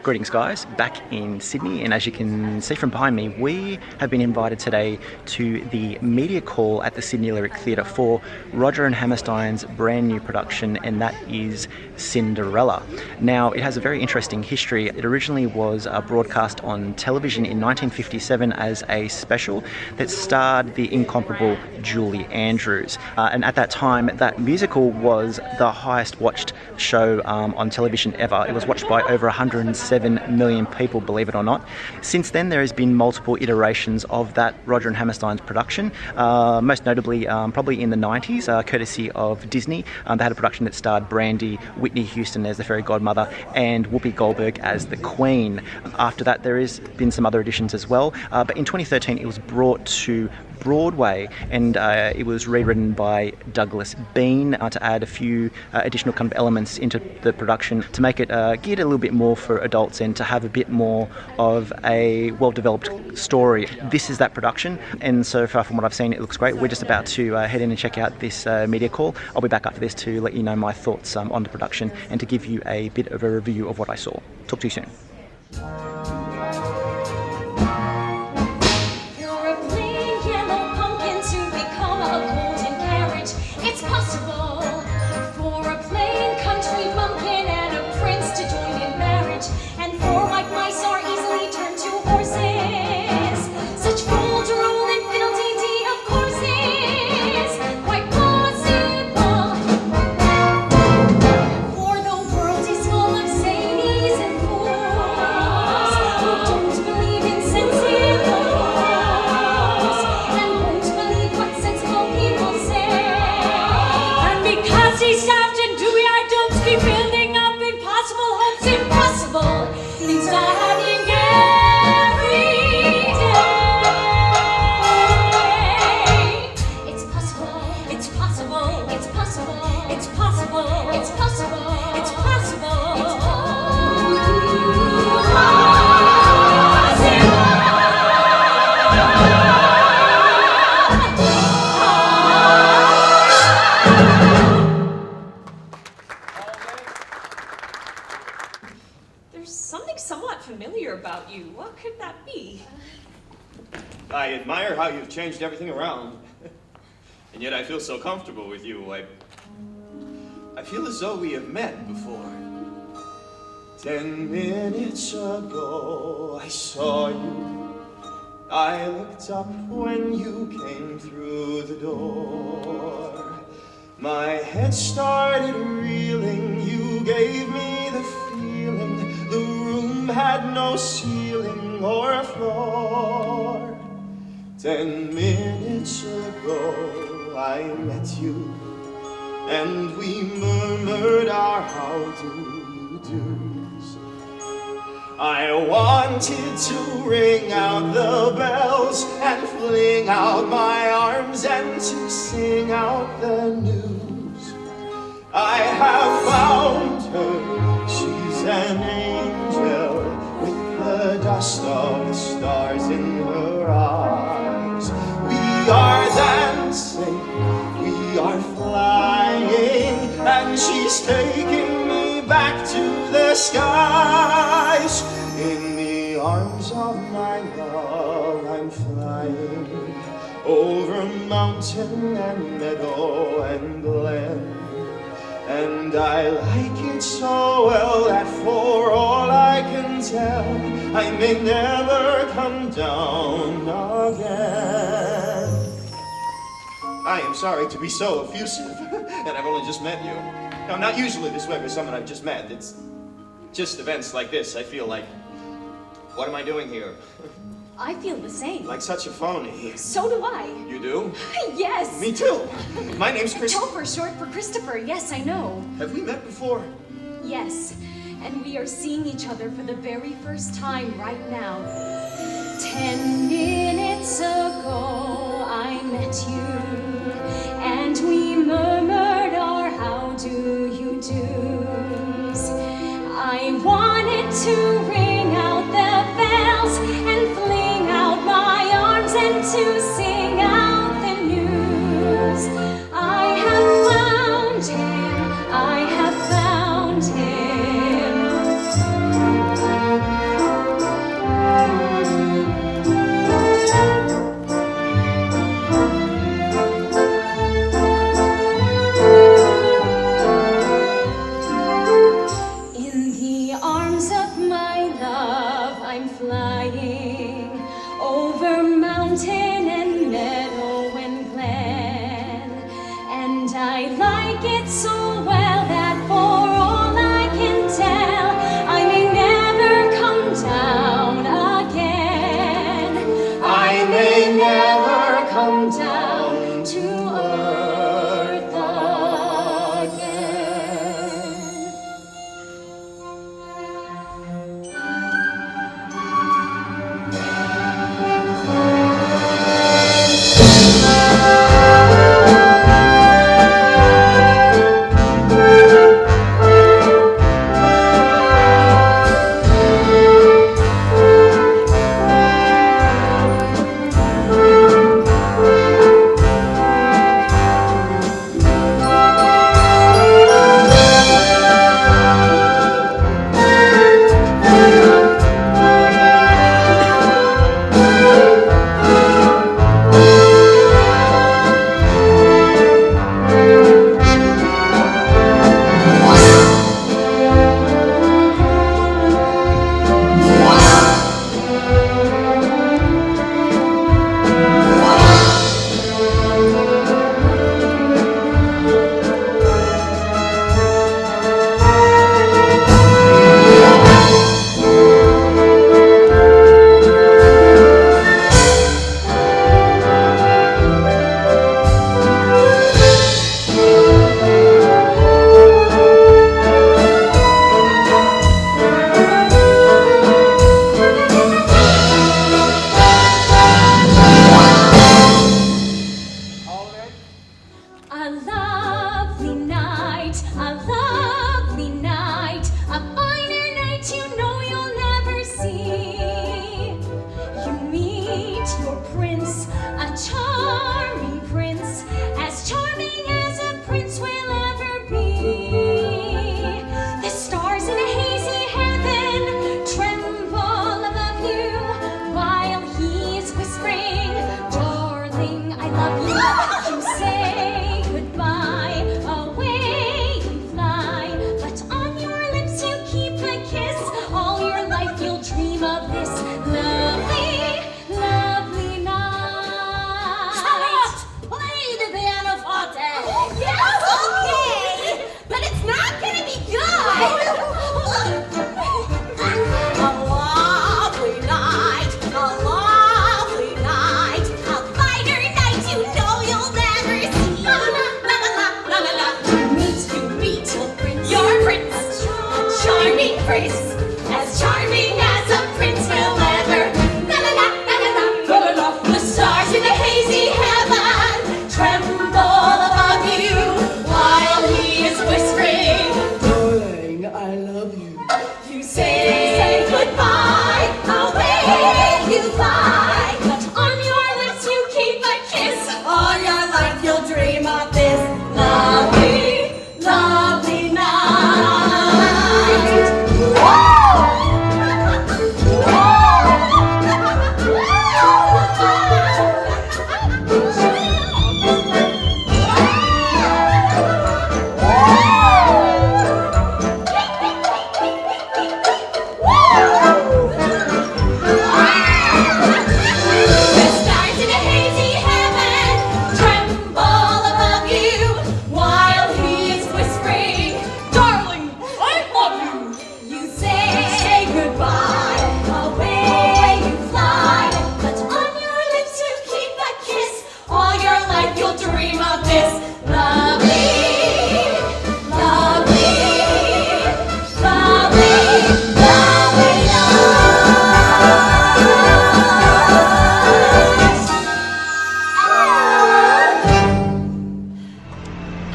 Greetings guys, back in Sydney, and as you can see from behind me, we have been invited today to the media call at the Sydney Lyric Theatre for Rodgers and Hammerstein's brand new production, and that is Cinderella. Now, it has a very interesting history. It originally was broadcast on television in 1957 as a special that starred the incomparable Julie Andrews. And at that time, that musical was the highest watched show on television ever. It was watched by over 107 million people, believe it or not. Since then, there has been multiple iterations of that Rodgers and Hammerstein's production, most notably probably in the 90s, courtesy of Disney. They had a production that starred Brandy, Whitney Houston as the fairy godmother, and Whoopi Goldberg as the Queen. After that, there has been some other editions as well, but in 2013 it was brought to Broadway, and it was rewritten by Douglas Bean to add a few additional kind of elements into the production to make it geared a little bit more for adults and to have a bit more of a well-developed story. This is that production, and so far from what I've seen, it looks great. We're just about to head in and check out this media call. I'll be back after this to let you know my thoughts on the production and to give you a bit of a review of what I saw. Talk to you soon. It's possible for a plain country bumpkin and a prince to join in marriage, and four white mice are easily turned to horses. Such fools rule and fiddle-dee-dee, of course, is quite possible. For the world is full of zanies and fools who don't believe in sensible rules and won't believe what sensible people say. Because he's soft and dewy, I don't be building up impossible hopes, impossible things are happening every day. It's possible, it's possible, it's possible, it's possible, it's possible, it's possible, it's somewhat familiar about you. What could that be? I admire how you've changed everything around. And yet I feel so comfortable with you. I feel as though we have met before. 10 minutes ago I saw you. I looked up when you came through the door. My head started reeling. You gave me the feeling the room had no ceiling or floor. 10 minutes ago I met you, and we murmured our how do you do's. I wanted to ring out the bells and fling out my arms and to sing out the news. I have found her, she's an angel with the dust of the stars in her eyes. We are dancing, we are flying, and she's taking me back to the skies. In the arms of my love I'm flying over mountain and meadow and glen. And I like it so well that for all I can tell, I may never come down again. I am sorry to be so effusive, and I've only just met you. No, not usually this way with someone I've just met. It's just events like this. I feel like, what am I doing here? I feel the same. Like such a phony. So do I. You do? Yes. Me too. My name's Chris. Topher, short for Christopher. Yes, I know. Have we met before? Yes, and we are seeing each other for the very first time right now. 10 minutes ago I met you, and we murmured our how do you do's. I wanted to ring out the bells and fling out my arms and to sing out the news. I have found him, I have found him. arms of my love I'm flying over mountain and meadow and glen, and I like it so well that for all I can tell I may never come down again. I may never come down to earth again.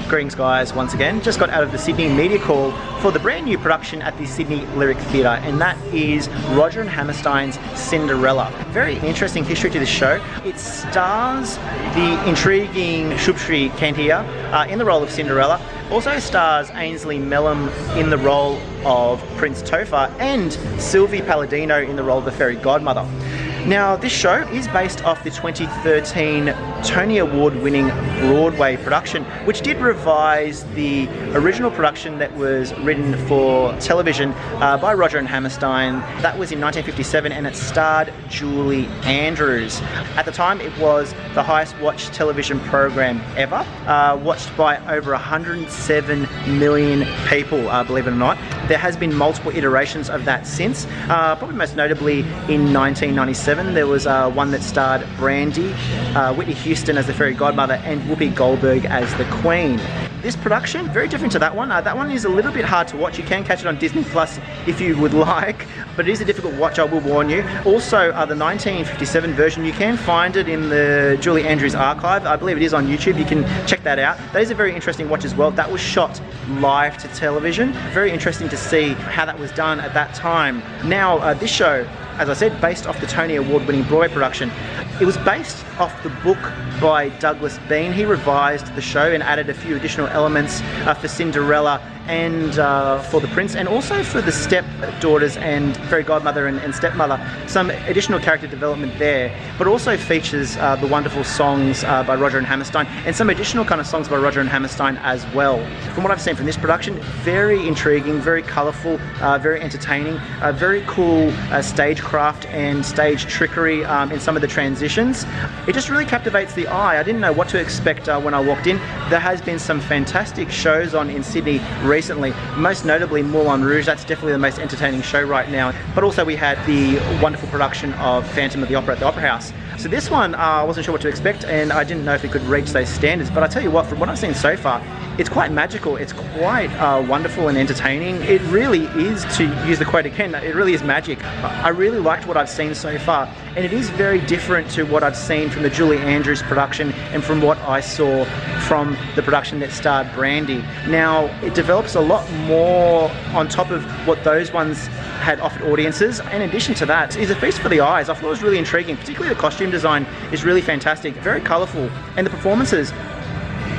Greetings guys, once again, just got out of the Sydney media call for the brand new production at the Sydney Lyric Theatre, and that is Rodgers and Hammerstein's Cinderella. Very interesting history to this show. It stars the intriguing Shubshri Kandiah in the role of Cinderella, also stars Ainsley Melham in the role of Prince Topher, and Silvie Paladino in the role of the fairy Godmother. Now, this show is based off the 2013 Tony Award winning Broadway production, which did revise the original production that was written for television by Rodgers and Hammerstein. That was in 1957 and it starred Julie Andrews. At the time it was the highest watched television program ever, watched by over 107 million people, believe it or not. There has been multiple iterations of that since, probably most notably in 1997 there was one that starred Brandy, Whitney Houston as the fairy godmother and Whoopi Goldberg as the Queen. This production, very different to that one. That one is a little bit hard to watch. You can catch it on Disney Plus if you would like, but it is a difficult watch, I will warn you. Also, the 1957 version, you can find it in the Julie Andrews archive. I believe it is on YouTube. You can check that out. That is a very interesting watch as well. That was shot live to television. Very interesting to see how that was done at that time. Now, this show, as I said, based off the Tony Award winning Broadway production. It was based off the book by Douglas Bean. He revised the show and added a few additional elements for Cinderella and for the prince, and also for the stepdaughters and fairy godmother and stepmother. Some additional character development there, but also features the wonderful songs by Rodgers and Hammerstein and some additional kind of songs by Rodgers and Hammerstein as well. From what I've seen from this production, very intriguing, very colourful, very entertaining, very cool stagecraft and stage trickery in some of the transitions. It just really captivates the eye. I didn't know what to expect when I walked in. There has been some fantastic shows on in Sydney recently, most notably Moulin Rouge. That's definitely the most entertaining show right now. But also we had the wonderful production of Phantom of the Opera at the Opera House. So this one, I wasn't sure what to expect and I didn't know if it could reach those standards, but I tell you what, from what I've seen so far, it's quite magical, it's quite wonderful and entertaining. It really is, to use the quote again, it really is magic. I really liked what I've seen so far, and it is very different to what I've seen from the Julie Andrews production and from what I saw from the production that starred Brandy. Now, it develops a lot more on top of what those ones had offered audiences. In addition to that, it's a feast for the eyes. I thought it was really intriguing, particularly the costume design is really fantastic, very colourful, and the performances,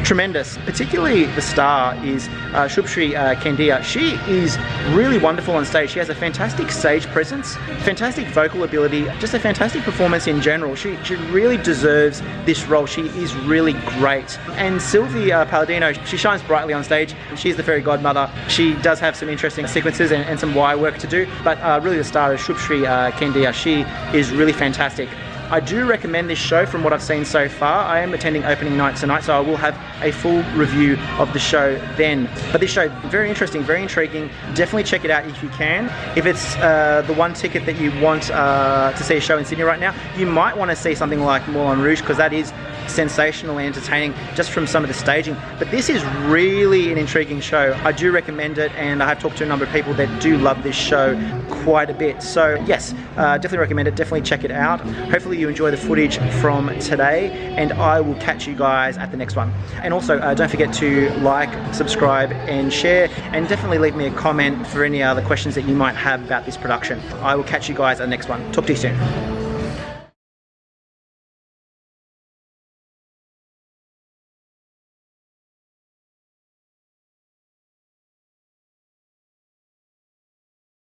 tremendous. Particularly the star is Shubshri Kandiah. She is really wonderful on stage. She has a fantastic stage presence, fantastic vocal ability, just a fantastic performance in general. She really deserves this role. She is really great. And Silvie Paladino, she shines brightly on stage. She's the fairy godmother. She does have some interesting sequences and some wire work to do, but really the star is Shubshri Kandiah. She is really fantastic. I do recommend this show from what I've seen so far. I am attending opening night tonight, so I will have a full review of the show then. But this show, very interesting, very intriguing. Definitely check it out if you can. If it's the one ticket that you want to see a show in Sydney right now, you might want to see something like Moulin Rouge, because that is sensational and entertaining just from some of the staging. But this is really an intriguing show. I do recommend it, and I have talked to a number of people that do love this show quite a bit. So yes, definitely recommend it, definitely check it out. Hopefully you enjoy the footage from today, and I will catch you guys at the next one. And also don't forget to like, subscribe and share, and definitely leave me a comment for any other questions that you might have about this production. I will catch you guys at the next one. Talk to you soon.